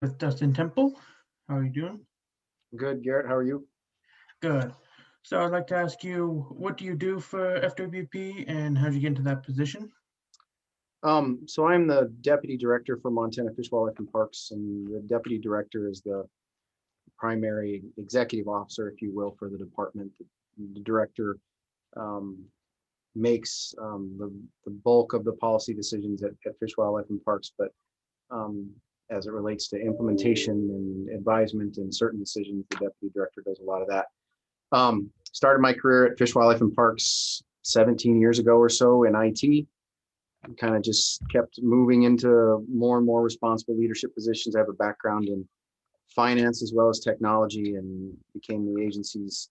with Dustin Temple. How are you doing? Good, Garrett. How are you? Good. So I'd like to ask you, what do you do for FWP and how did you get into that position? So I'm the deputy director for Montana Fish, Wildlife, and Parks, and the deputy director is the primary executive officer, if you will, for the department. The director um, makes the bulk of the policy decisions at Fish, Wildlife, and Parks, but um, as it relates to implementation and advisement and certain decisions, the deputy director does a lot of that. Started my career at Fish, Wildlife, and Parks 17 years ago or so in IT. Kind of just kept moving into more and more responsible leadership positions. I have a background in finance as well as technology and became the agency's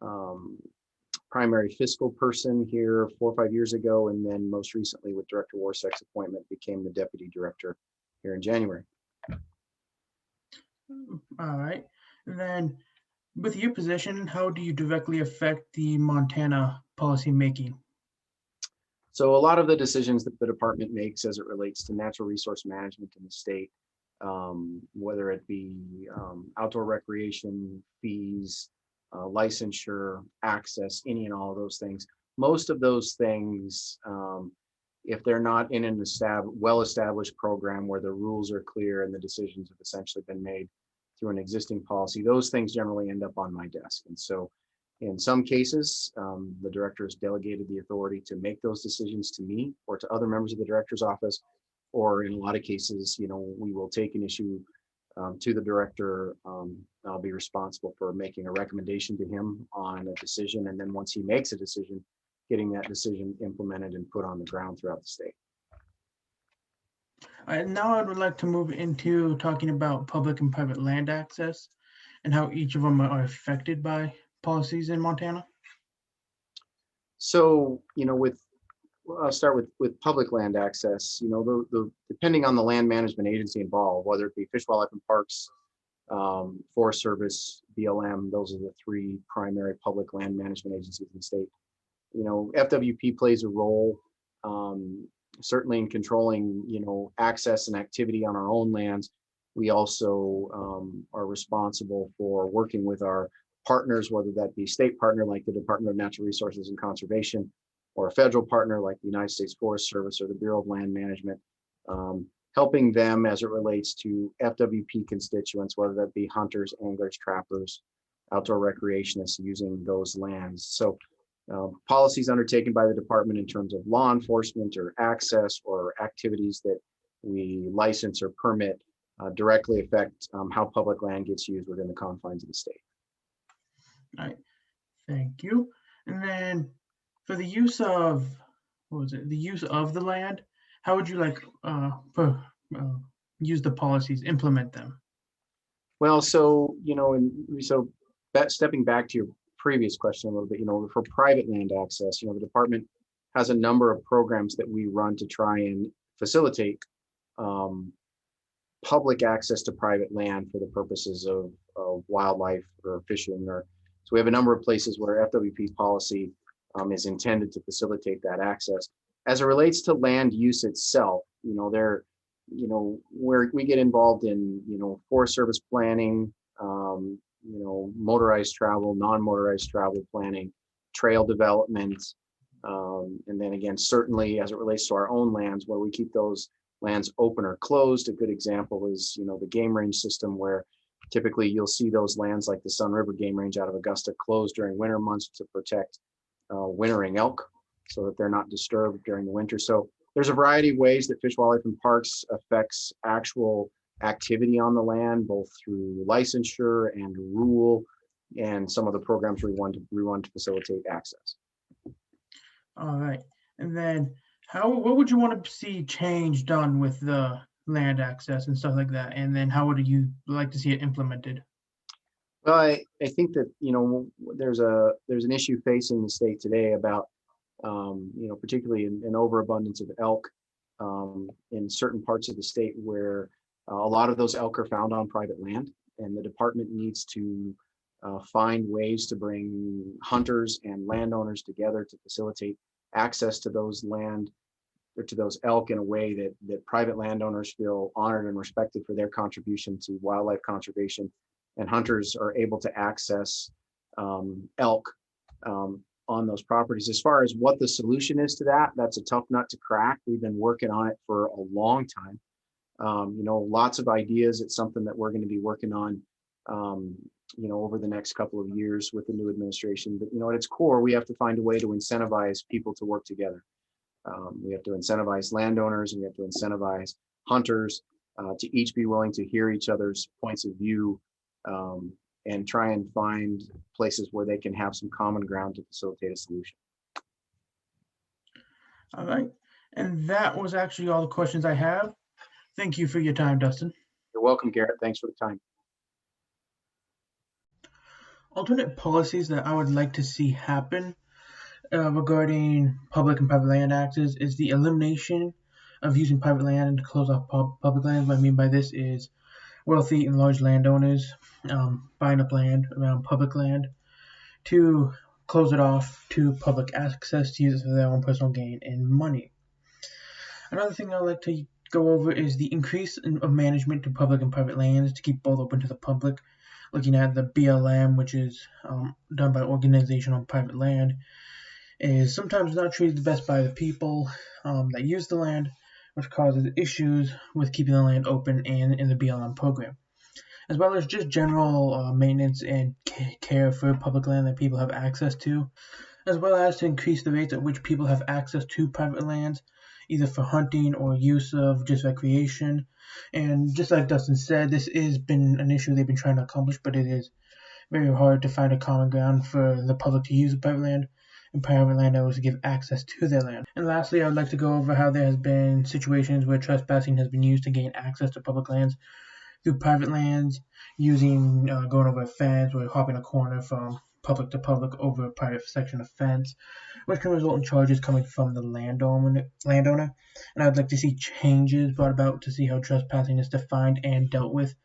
um, primary fiscal person here 4 or 5 years ago. And then most recently with Director Warsek's appointment, became the deputy director here in January. All right. And then with your position, how do you directly affect the Montana policy making? So a lot of the decisions that the department makes as it relates to natural resource management in the state, whether it be outdoor recreation, fees, licensure, access, any and all of those things. Most of those things, if they're not in an well-established program where the rules are clear and the decisions have essentially been made through an existing policy, those things generally end up on my desk. And so in some cases, the director has delegated the authority to make those decisions to me or to other members of the director's office. Or in a lot of cases, we will take an issue to the director. I'll be responsible for making a recommendation to him on a decision. And then once he makes a decision, getting that decision implemented and put on the ground throughout the state. And now I would like to move into talking about public and private land access and how each of them are affected by policies in Montana. So, I'll start with public land access. The depending on the land management agency involved, whether it be Fish, Wildlife, and Parks, Forest Service, BLM, those are the three primary public land management agencies in the state. FWP plays a role, certainly in controlling, access and activity on our own lands. We also are responsible for working with our partners, whether that be state partner like the Department of Natural Resources and Conservation, or a federal partner like the United States Forest Service or the Bureau of Land Management, helping them as it relates to FWP constituents, whether that be hunters, anglers, trappers, outdoor recreationists using those lands. So policies undertaken by the department in terms of law enforcement or access or activities that we license or permit directly affect how public land gets used within the confines of the state. All right. Thank you. And then for the use of, what was it? The use of the land, how would you uh, use the policies, implement them? Well, so, stepping back to your previous question a little bit, for private land access, the department has a number of programs that we run to try and facilitate public access to private land for the purposes of wildlife or fishing. So we have a number of places where FWP policy is intended to facilitate that access. As it relates to land use itself, where we get involved in, Forest Service planning, motorized travel, non-motorized travel planning, trail development, and then again, certainly as it relates to our own lands, where we keep those lands open or closed. A good example is, the game range system, where typically you'll see those lands like the Sun River Game Range out of Augusta closed during winter months to protect wintering elk so that they're not disturbed during the winter. So there's a variety of ways that Fish, Wildlife, and Parks affects actual activity on the land, both through licensure and rule, and some of the programs we want to facilitate access. All right. And then what would you want to see change done with the land access and stuff like that? And then how would you like to see it implemented? Well, I think that, there's an issue facing the state today about, particularly an overabundance of elk in certain parts of the state where a lot of those elk are found on private land, and the department needs to find ways to bring hunters and landowners together to facilitate access to those land to those elk in a way that private landowners feel honored and respected for their contribution to wildlife conservation, and hunters are able to access elk on those properties. As far as what the solution is to that, that's a tough nut to crack. We've been working on it for a long time. Lots of ideas. It's something that we're going to be working on, over the next couple of years with the new administration. But, at its core, we have to find a way to incentivize people to work together. We have to incentivize landowners, and we have to incentivize hunters to each be willing to hear each other's points of view, and try and find places where they can have some common ground to facilitate a solution. All right. And that was actually all the questions I have. Thank you for your time, Dustin. You're welcome, Garrett. Thanks for the time. Alternate policies that I would like to see happen regarding public and private land access is the elimination of using private land to close off public land. What I mean by this is wealthy and large landowners buying up land around public land to close it off to public access to use it for their own personal gain and money. Another thing I'd like to go over is the increase of management to public and private lands to keep both open to the public. Looking at the BLM, which is done by organization on private land, is sometimes not treated the best by the people that use the land, which causes issues with keeping the land open and in the BLM program, as well as just general maintenance and care for public land that people have access to, as well as to increase the rates at which people have access to private lands, either for hunting or use of just recreation. And just like Dustin said, this has been an issue they've been trying to accomplish, but it is very hard to find a common ground for the public to use the private land and private landowners to give access to their land. And lastly, I would like to go over how there has been situations where trespassing has been used to gain access to public lands through private lands, using going over a fence or hopping a corner from public to public over a private section of fence, which can result in charges coming from the landowner. And I'd like to see changes brought about to see how trespassing is defined and dealt with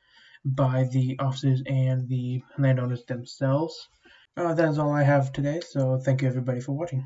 by the officers and the landowners themselves. That is all I have today, so thank you everybody for watching.